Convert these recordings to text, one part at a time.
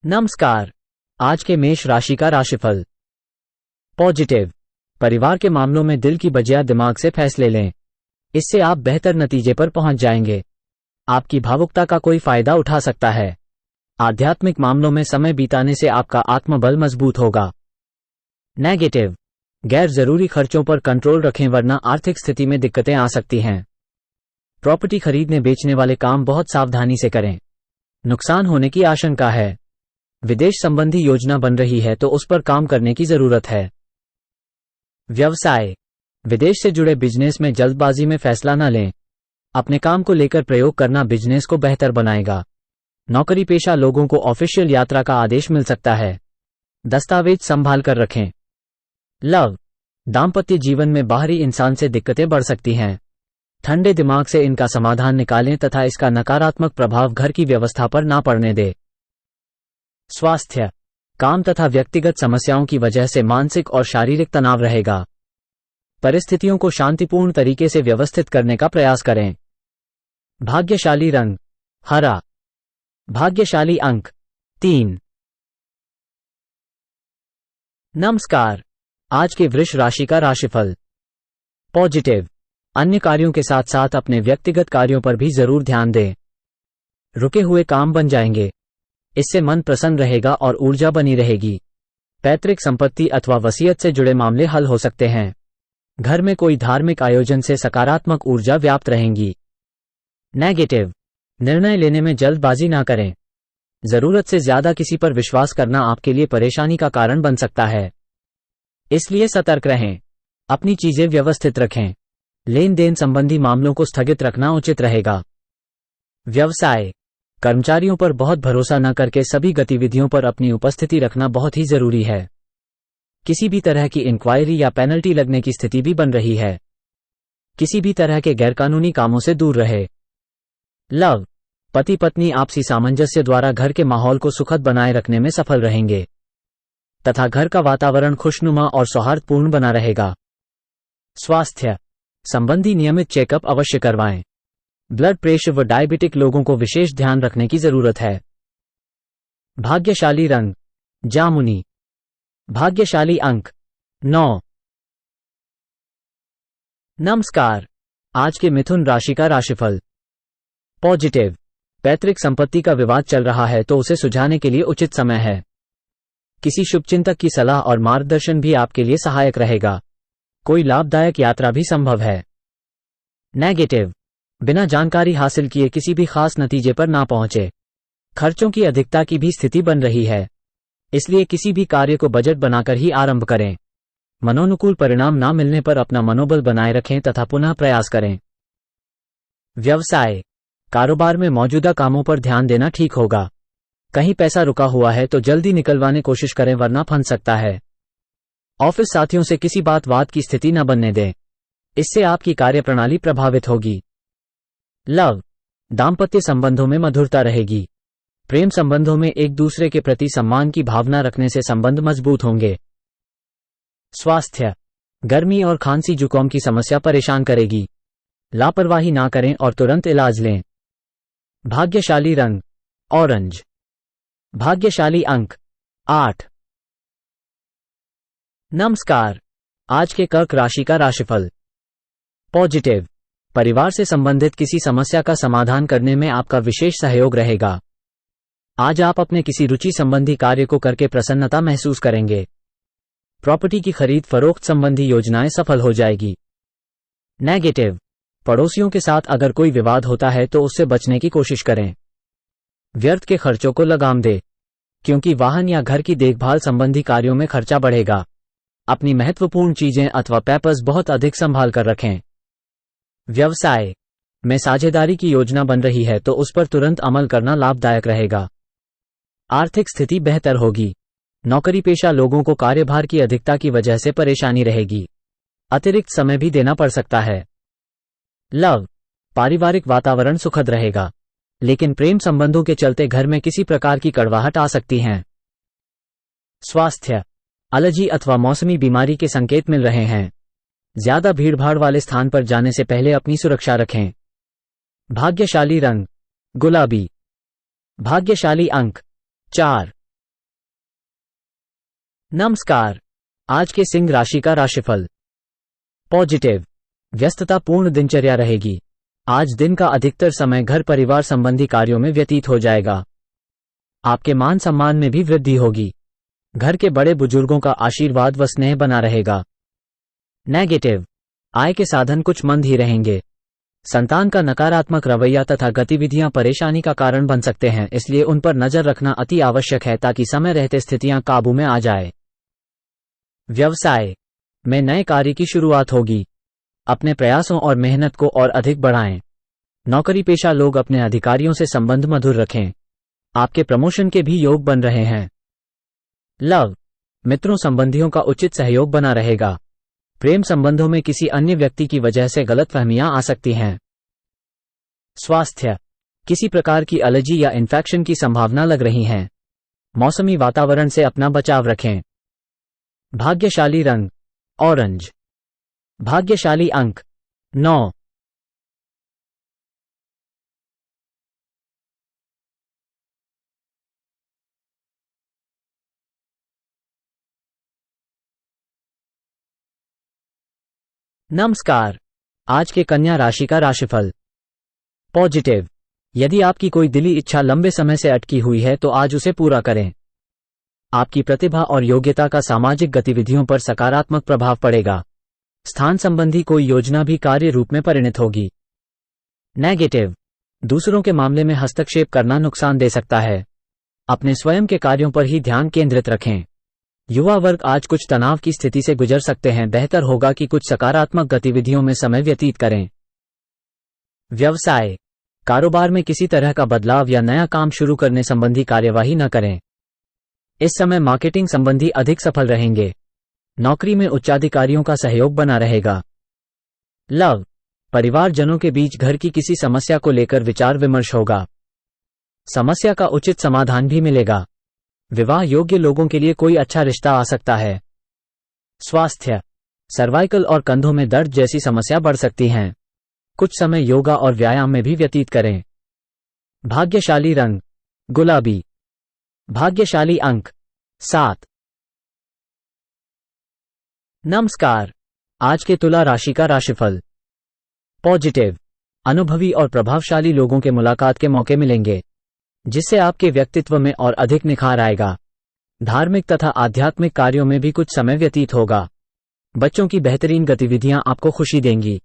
नमस्कार। आज के मेष राशि का राशिफल। पॉजिटिव। परिवार के मामलों में दिल की बजाय दिमाग से फैसले लें, इससे आप बेहतर नतीजे पर पहुंच जाएंगे। आपकी भावुकता का कोई फायदा उठा सकता है। आध्यात्मिक मामलों में समय बिताने से आपका आत्मबल मजबूत होगा। नेगेटिव। गैर जरूरी खर्चों पर कंट्रोल रखें वरना आर्थिक स्थिति में दिक्कतें आ सकती हैं। प्रॉपर्टी खरीदने बेचने वाले काम बहुत सावधानी से करें, नुकसान होने की आशंका है। विदेश संबंधी योजना बन रही है तो उस पर काम करने की जरूरत है। व्यवसाय। विदेश से जुड़े बिजनेस में जल्दबाजी में फैसला न लें। अपने काम को लेकर प्रयोग करना बिजनेस को बेहतर बनाएगा। नौकरी पेशा लोगों को ऑफिशियल यात्रा का आदेश मिल सकता है। दस्तावेज संभाल कर रखें। लव। दाम्पत्य जीवन में बाहरी इंसान से दिक्कतें बढ़ सकती हैं। ठंडे दिमाग से इनका समाधान निकालें तथा इसका नकारात्मक प्रभाव घर की व्यवस्था पर ना पड़ने दें। स्वास्थ्य। काम तथा व्यक्तिगत समस्याओं की वजह से मानसिक और शारीरिक तनाव रहेगा। परिस्थितियों को शांतिपूर्ण तरीके से व्यवस्थित करने का प्रयास करें। भाग्यशाली रंग हरा। भाग्यशाली अंक 3। नमस्कार। आज के वृष राशि का राशिफल। पॉजिटिव। अन्य कार्यों के साथ साथ अपने व्यक्तिगत कार्यों पर भी जरूर ध्यान दें। रुके हुए काम बन जाएंगे, इससे मन प्रसन्न रहेगा और ऊर्जा बनी रहेगी। पैतृक संपत्ति अथवा वसीयत से जुड़े मामले हल हो सकते हैं। घर में कोई धार्मिक आयोजन से सकारात्मक ऊर्जा व्याप्त रहेंगी। नेगेटिव। निर्णय लेने में जल्दबाजी ना करें। जरूरत से ज्यादा किसी पर विश्वास करना आपके लिए परेशानी का कारण बन सकता है, इसलिए सतर्क रहें। अपनी चीजें व्यवस्थित रखें। लेन देन संबंधी मामलों को स्थगित रखना उचित रहेगा। व्यवसाय। कर्मचारियों पर बहुत भरोसा न करके सभी गतिविधियों पर अपनी उपस्थिति रखना बहुत ही जरूरी है। किसी भी तरह की इंक्वायरी या पेनल्टी लगने की स्थिति भी बन रही है। किसी भी तरह के गैरकानूनी कामों से दूर रहे। लव। पति पत्नी आपसी सामंजस्य द्वारा घर के माहौल को सुखद बनाए रखने में सफल रहेंगे तथा घर का वातावरण खुशनुमा और सौहार्दपूर्ण बना रहेगा। स्वास्थ्य संबंधी नियमित चेकअप अवश्य करवाएं। ब्लड प्रेशर व डायबिटिक लोगों को विशेष ध्यान रखने की जरूरत है। भाग्यशाली रंग जामुनी। भाग्यशाली अंक 9। नमस्कार। आज के मिथुन राशि का राशिफल। पॉजिटिव। पैतृक संपत्ति का विवाद चल रहा है तो उसे सुलझाने के लिए उचित समय है। किसी शुभचिंतक की सलाह और मार्गदर्शन भी आपके लिए सहायक रहेगा। कोई लाभदायक यात्रा भी संभव है। नेगेटिव। बिना जानकारी हासिल किए किसी भी खास नतीजे पर ना पहुंचे। खर्चों की अधिकता की भी स्थिति बन रही है, इसलिए किसी भी कार्य को बजट बनाकर ही आरंभ करें। मनोनुकूल परिणाम ना मिलने पर अपना मनोबल बनाए रखें तथा पुनः प्रयास करें। व्यवसाय। कारोबार में मौजूदा कामों पर ध्यान देना ठीक होगा। कहीं पैसा रुका हुआ है तो जल्दी निकलवाने कोशिश करें वरना फंस सकता है। ऑफिस साथियों से किसी बात की स्थिति न बनने दें, इससे आपकी कार्यप्रणाली प्रभावित होगी। लव। दाम्पत्य संबंधों में मधुरता रहेगी। प्रेम संबंधों में एक दूसरे के प्रति सम्मान की भावना रखने से संबंध मजबूत होंगे। स्वास्थ्य। गर्मी और खांसी जुकाम की समस्या परेशान करेगी। लापरवाही ना करें और तुरंत इलाज लें। भाग्यशाली रंग ऑरेंज। भाग्यशाली अंक 8। नमस्कार। आज के कर्क राशि का राशिफल। पॉजिटिव। परिवार से संबंधित किसी समस्या का समाधान करने में आपका विशेष सहयोग रहेगा। आज आप अपने किसी रुचि संबंधी कार्य को करके प्रसन्नता महसूस करेंगे। प्रॉपर्टी की खरीद फरोख्त संबंधी योजनाएं सफल हो जाएगी। नेगेटिव। पड़ोसियों के साथ अगर कोई विवाद होता है तो उससे बचने की कोशिश करें। व्यर्थ के खर्चों को लगाम दें, क्योंकि वाहन या घर की देखभाल संबंधी कार्यों में खर्चा बढ़ेगा। अपनी महत्वपूर्ण चीजें अथवा पेपर्स बहुत अधिक संभाल कर रखें। व्यवसाय में साझेदारी की योजना बन रही है तो उस पर तुरंत अमल करना लाभदायक रहेगा। आर्थिक स्थिति बेहतर होगी। नौकरी पेशा लोगों को कार्यभार की अधिकता की वजह से परेशानी रहेगी। अतिरिक्त समय भी देना पड़ सकता है। लव। पारिवारिक वातावरण सुखद रहेगा, लेकिन प्रेम संबंधों के चलते घर में किसी प्रकार की कड़वाहट आ सकती है। स्वास्थ्य। एलर्जी अथवा मौसमी बीमारी के संकेत मिल रहे हैं। ज्यादा भीड़भाड़ वाले स्थान पर जाने से पहले अपनी सुरक्षा रखें। भाग्यशाली रंग गुलाबी। भाग्यशाली अंक 4। नमस्कार। आज के सिंह राशि का राशिफल। पॉजिटिव, व्यस्ततापूर्ण दिनचर्या रहेगी। आज दिन का अधिकतर समय घर परिवार संबंधी कार्यों में व्यतीत हो जाएगा। आपके मान सम्मान में भी वृद्धि होगी। घर के बड़े बुजुर्गों का आशीर्वाद व स्नेह बना रहेगा। नेगेटिव, आय के साधन कुछ मंद ही रहेंगे। संतान का नकारात्मक रवैया तथा गतिविधियां परेशानी का कारण बन सकते हैं, इसलिए उन पर नजर रखना अति आवश्यक है ताकि समय रहते स्थितियां काबू में आ जाए। व्यवसाय में नए कार्य की शुरुआत होगी। अपने प्रयासों और मेहनत को और अधिक बढ़ाएं। नौकरी पेशा लोग अपने अधिकारियों से संबंध मधुर रखें। आपके प्रमोशन के भी योग बन रहे हैं। लव, मित्रों संबंधियों का उचित सहयोग बना रहेगा। प्रेम संबंधों में किसी अन्य व्यक्ति की वजह से गलतफहमियां आ सकती हैं। स्वास्थ्य, किसी प्रकार की एलर्जी या इन्फेक्शन की संभावना लग रही है। मौसमी वातावरण से अपना बचाव रखें। भाग्यशाली रंग ऑरेंज। भाग्यशाली अंक 9। नमस्कार। आज के कन्या राशि का राशिफल। पॉजिटिव, यदि आपकी कोई दिली इच्छा लंबे समय से अटकी हुई है तो आज उसे पूरा करें। आपकी प्रतिभा और योग्यता का सामाजिक गतिविधियों पर सकारात्मक प्रभाव पड़ेगा। स्थान संबंधी कोई योजना भी कार्य रूप में परिणत होगी। नेगेटिव, दूसरों के मामले में हस्तक्षेप करना नुकसान दे सकता है। अपने स्वयं के कार्यों पर ही ध्यान केंद्रित रखें। युवा वर्ग आज कुछ तनाव की स्थिति से गुजर सकते हैं। बेहतर होगा कि कुछ सकारात्मक गतिविधियों में समय व्यतीत करें। व्यवसाय, कारोबार में किसी तरह का बदलाव या नया काम शुरू करने संबंधी कार्यवाही न करें। इस समय मार्केटिंग संबंधी अधिक सफल रहेंगे। नौकरी में उच्चाधिकारियों का सहयोग बना रहेगा। लव, परिवारजनों के बीच घर की किसी समस्या को लेकर विचार विमर्श होगा। समस्या का उचित समाधान भी मिलेगा। विवाह योग्य लोगों के लिए कोई अच्छा रिश्ता आ सकता है। स्वास्थ्य, सर्वाइकल और कंधों में दर्द जैसी समस्या बढ़ सकती हैं। कुछ समय योगा और व्यायाम में भी व्यतीत करें। भाग्यशाली रंग गुलाबी। भाग्यशाली अंक 7। नमस्कार। आज के तुला राशि का राशिफल। पॉजिटिव, अनुभवी और प्रभावशाली लोगों के मुलाकात के मौके मिलेंगे, जिससे आपके व्यक्तित्व में और अधिक निखार आएगा। धार्मिक तथा आध्यात्मिक कार्यों में भी कुछ समय व्यतीत होगा। बच्चों की बेहतरीन गतिविधियां आपको खुशी देंगी।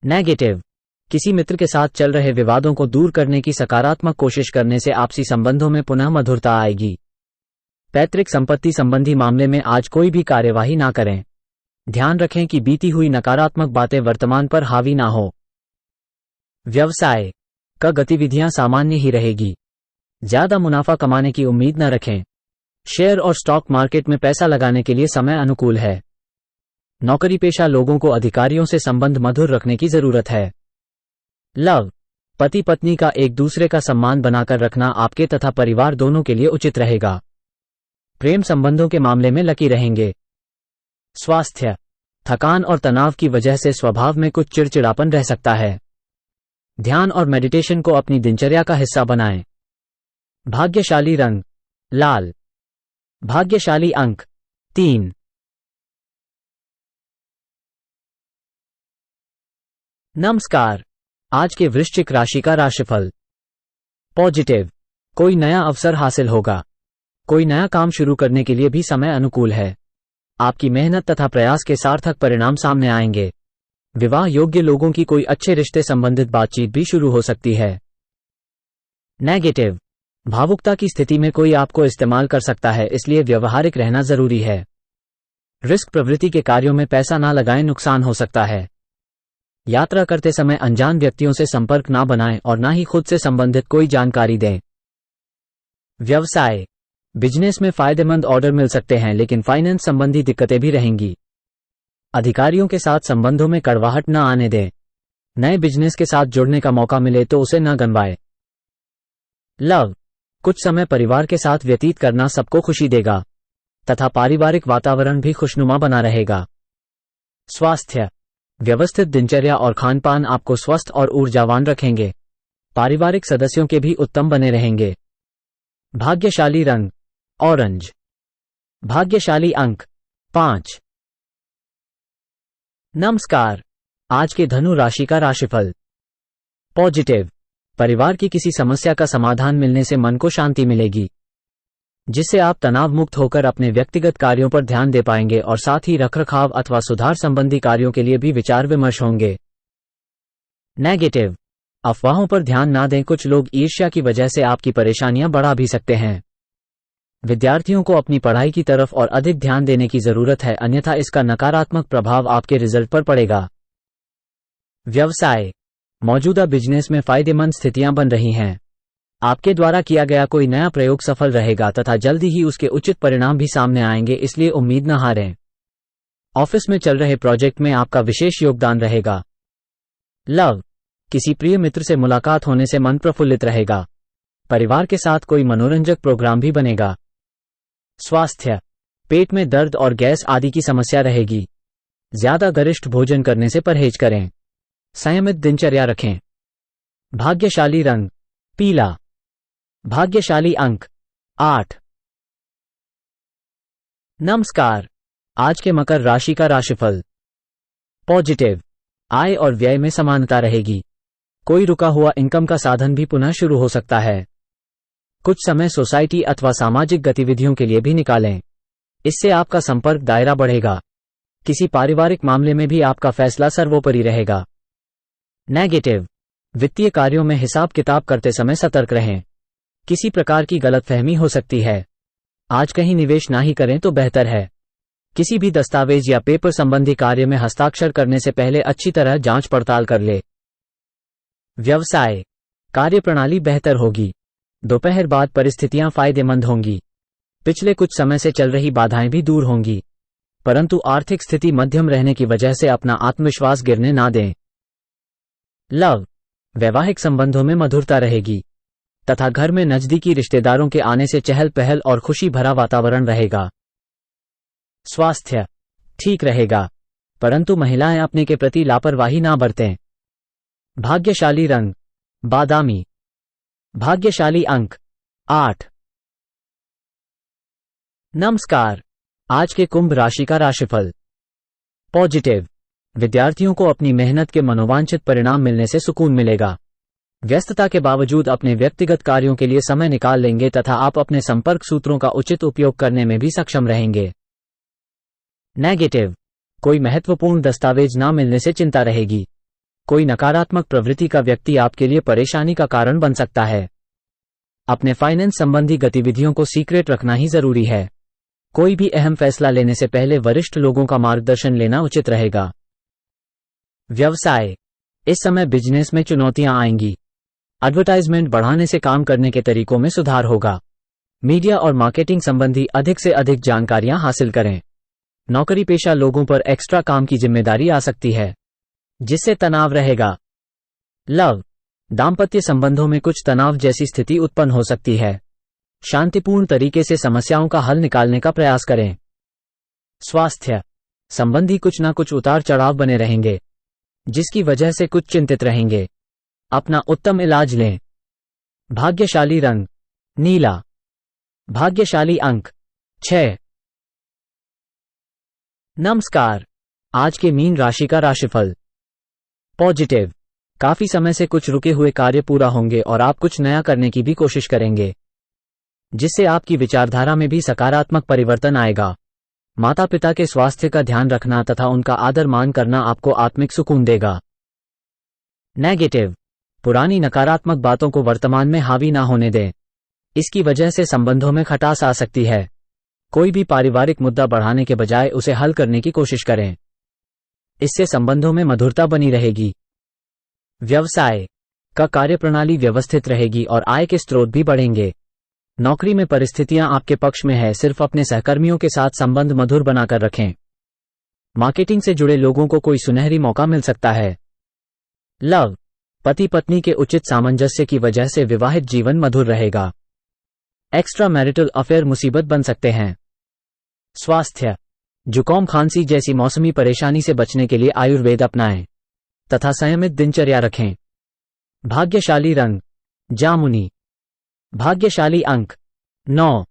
नेगेटिव, किसी मित्र के साथ चल रहे विवादों को दूर करने की सकारात्मक कोशिश करने से आपसी संबंधों में पुनः मधुरता आएगी। पैतृक संपत्ति संबंधी मामले में आज कोई भी कार्यवाही ना करें। ध्यान रखें कि बीती हुई नकारात्मक बातें वर्तमान पर हावी ना हो। व्यवसाय का गतिविधियां सामान्य ही रहेगी। ज्यादा मुनाफा कमाने की उम्मीद न रखें। शेयर और स्टॉक मार्केट में पैसा लगाने के लिए समय अनुकूल है। नौकरी पेशा लोगों को अधिकारियों से संबंध मधुर रखने की जरूरत है। लव, पति पत्नी का एक दूसरे का सम्मान बनाकर रखना आपके तथा परिवार दोनों के लिए उचित रहेगा। प्रेम संबंधों के मामले में लकी रहेंगे। स्वास्थ्य, थकान और तनाव की वजह से स्वभाव में कुछ चिड़चिड़ापन रह सकता है। ध्यान और मेडिटेशन को अपनी दिनचर्या का हिस्सा बनाएं। भाग्यशाली रंग लाल। भाग्यशाली अंक 3। नमस्कार। आज के वृश्चिक राशि का राशिफल। पॉजिटिव, कोई नया अवसर हासिल होगा। कोई नया काम शुरू करने के लिए भी समय अनुकूल है। आपकी मेहनत तथा प्रयास के सार्थक परिणाम सामने आएंगे। विवाह योग्य लोगों की कोई अच्छे रिश्ते संबंधित बातचीत भी शुरू हो सकती है। नेगेटिव, भावुकता की स्थिति में कोई आपको इस्तेमाल कर सकता है, इसलिए व्यवहारिक रहना जरूरी है। रिस्क प्रवृत्ति के कार्यों में पैसा ना लगाएं, नुकसान हो सकता है। यात्रा करते समय अनजान व्यक्तियों से संपर्क ना बनाएं और ना ही खुद से संबंधित कोई जानकारी दें। व्यवसाय, बिजनेस में फायदेमंद ऑर्डर मिल सकते हैं, लेकिन फाइनेंस संबंधी दिक्कतें भी रहेंगी। अधिकारियों के साथ संबंधों में कड़वाहट न आने दें। नए बिजनेस के साथ जुड़ने का मौका मिले तो उसे न गंवाएं। लव, कुछ समय परिवार के साथ व्यतीत करना सबको खुशी देगा तथा पारिवारिक वातावरण भी खुशनुमा बना रहेगा। स्वास्थ्य, व्यवस्थित दिनचर्या और खानपान आपको स्वस्थ और ऊर्जावान रखेंगे। पारिवारिक सदस्यों के भी उत्तम बने रहेंगे। भाग्यशाली रंग ऑरेंज। भाग्यशाली अंक 5। नमस्कार। आज के धनु राशि का राशिफल। पॉजिटिव। परिवार की किसी समस्या का समाधान मिलने से मन को शांति मिलेगी, जिससे आप तनाव मुक्त होकर अपने व्यक्तिगत कार्यों पर ध्यान दे पाएंगे और साथ ही रखरखाव अथवा सुधार संबंधी कार्यों के लिए भी विचार विमर्श होंगे। नेगेटिव। अफवाहों पर ध्यान ना दें, कुछ लोग ईर्ष्या की वजह से आपकी परेशानियां बढ़ा भी सकते हैं। विद्यार्थियों को अपनी पढ़ाई की तरफ और अधिक ध्यान देने की जरूरत है, अन्यथा इसका नकारात्मक प्रभाव आपके रिजल्ट पर पड़ेगा। व्यवसाय। मौजूदा बिजनेस में फायदेमंद स्थितियां बन रही हैं। आपके द्वारा किया गया कोई नया प्रयोग सफल रहेगा तथा जल्दी ही उसके उचित परिणाम भी सामने आएंगे, इसलिए उम्मीद न हारें। ऑफिस में चल रहे प्रोजेक्ट में आपका विशेष योगदान रहेगा। लव। किसी प्रिय मित्र से मुलाकात होने से मन प्रफुल्लित रहेगा। परिवार के साथ कोई मनोरंजक प्रोग्राम भी बनेगा। स्वास्थ्य। पेट में दर्द और गैस आदि की समस्या रहेगी। ज्यादा गरिष्ठ भोजन करने से परहेज करें। संयमित दिनचर्या रखें। भाग्यशाली रंग पीला। भाग्यशाली अंक 8। नमस्कार। आज के मकर राशि का राशिफल। पॉजिटिव। आय और व्यय में समानता रहेगी। कोई रुका हुआ इनकम का साधन भी पुनः शुरू हो सकता है। कुछ समय सोसाइटी अथवा सामाजिक गतिविधियों के लिए भी निकालें, इससे आपका संपर्क दायरा बढ़ेगा। किसी पारिवारिक मामले में भी आपका फैसला सर्वोपरि रहेगा। नेगेटिव। वित्तीय कार्यों में हिसाब किताब करते समय सतर्क रहें। किसी प्रकार की गलतफहमी हो सकती है। आज कहीं निवेश ना ही करें तो बेहतर है। किसी भी दस्तावेज या पेपर संबंधी कार्य में हस्ताक्षर करने से पहले अच्छी तरह जांच पड़ताल कर ले। व्यवसाय। कार्यप्रणाली बेहतर होगी। दोपहर बाद परिस्थितियां फायदेमंद होंगी। पिछले कुछ समय से चल रही बाधाएं भी दूर होंगी, परंतु आर्थिक स्थिति मध्यम रहने की वजह से अपना आत्मविश्वास गिरने ना दें। लव। वैवाहिक संबंधों में मधुरता रहेगी तथा घर में नजदीकी रिश्तेदारों के आने से चहल पहल और खुशी भरा वातावरण रहेगा। स्वास्थ्य ठीक रहेगा, परंतु महिलाएं अपने के प्रति लापरवाही ना बरतें। भाग्यशाली रंग बादामी। भाग्यशाली अंक 8। नमस्कार। आज के कुंभ राशि का राशिफल। पॉजिटिव। विद्यार्थियों को अपनी मेहनत के मनोवांछित परिणाम मिलने से सुकून मिलेगा। व्यस्तता के बावजूद अपने व्यक्तिगत कार्यों के लिए समय निकाल लेंगे तथा आप अपने संपर्क सूत्रों का उचित उपयोग करने में भी सक्षम रहेंगे। नेगेटिव। कोई महत्वपूर्ण दस्तावेज ना मिलने से चिंता रहेगी। कोई नकारात्मक प्रवृत्ति का व्यक्ति आपके लिए परेशानी का कारण बन सकता है। अपने फाइनेंस संबंधी गतिविधियों को सीक्रेट रखना ही जरूरी है। कोई भी अहम फैसला लेने से पहले वरिष्ठ लोगों का मार्गदर्शन लेना उचित रहेगा। व्यवसाय। इस समय बिजनेस में चुनौतियां आएंगी। एडवर्टाइजमेंट बढ़ाने से काम करने के तरीकों में सुधार होगा। मीडिया और मार्केटिंग संबंधी अधिक से अधिक जानकारियां हासिल करें। नौकरी पेशा लोगों पर एक्स्ट्रा काम की जिम्मेदारी आ सकती है, जिससे तनाव रहेगा। लव। दाम्पत्य संबंधों में कुछ तनाव जैसी स्थिति उत्पन्न हो सकती है। शांतिपूर्ण तरीके से समस्याओं का हल निकालने का प्रयास करें। स्वास्थ्य संबंधी कुछ ना कुछ उतार चढ़ाव बने रहेंगे, जिसकी वजह से कुछ चिंतित रहेंगे। अपना उत्तम इलाज लें। भाग्यशाली रंग नीला। भाग्यशाली अंक 6। नमस्कार। आज के मीन राशि का राशिफल। पॉजिटिव। काफी समय से कुछ रुके हुए कार्य पूरा होंगे और आप कुछ नया करने की भी कोशिश करेंगे, जिससे आपकी विचारधारा में भी सकारात्मक परिवर्तन आएगा। माता पिता के स्वास्थ्य का ध्यान रखना तथा उनका आदर मान करना आपको आत्मिक सुकून देगा। नेगेटिव। पुरानी नकारात्मक बातों को वर्तमान में हावी ना होने दें, इसकी वजह से संबंधों में खटास आ सकती है। कोई भी पारिवारिक मुद्दा बढ़ाने के बजाय उसे हल करने की कोशिश करें, इससे संबंधों में मधुरता बनी रहेगी। व्यवसाय का कार्यप्रणाली व्यवस्थित रहेगी और आय के स्रोत भी बढ़ेंगे। नौकरी में परिस्थितियां आपके पक्ष में है, सिर्फ अपने सहकर्मियों के साथ संबंध मधुर बनाकर रखें। मार्केटिंग से जुड़े लोगों को कोई सुनहरी मौका मिल सकता है। लव। पति पत्नी के उचित सामंजस्य की वजह से विवाहित जीवन मधुर रहेगा। एक्स्ट्रा मैरिटल अफेयर मुसीबत बन सकते हैं। स्वास्थ्य। जुकाम खांसी जैसी मौसमी परेशानी से बचने के लिए आयुर्वेद अपनाएं तथा संयमित दिनचर्या रखें। भाग्यशाली रंग जामुनी। भाग्यशाली अंक 9।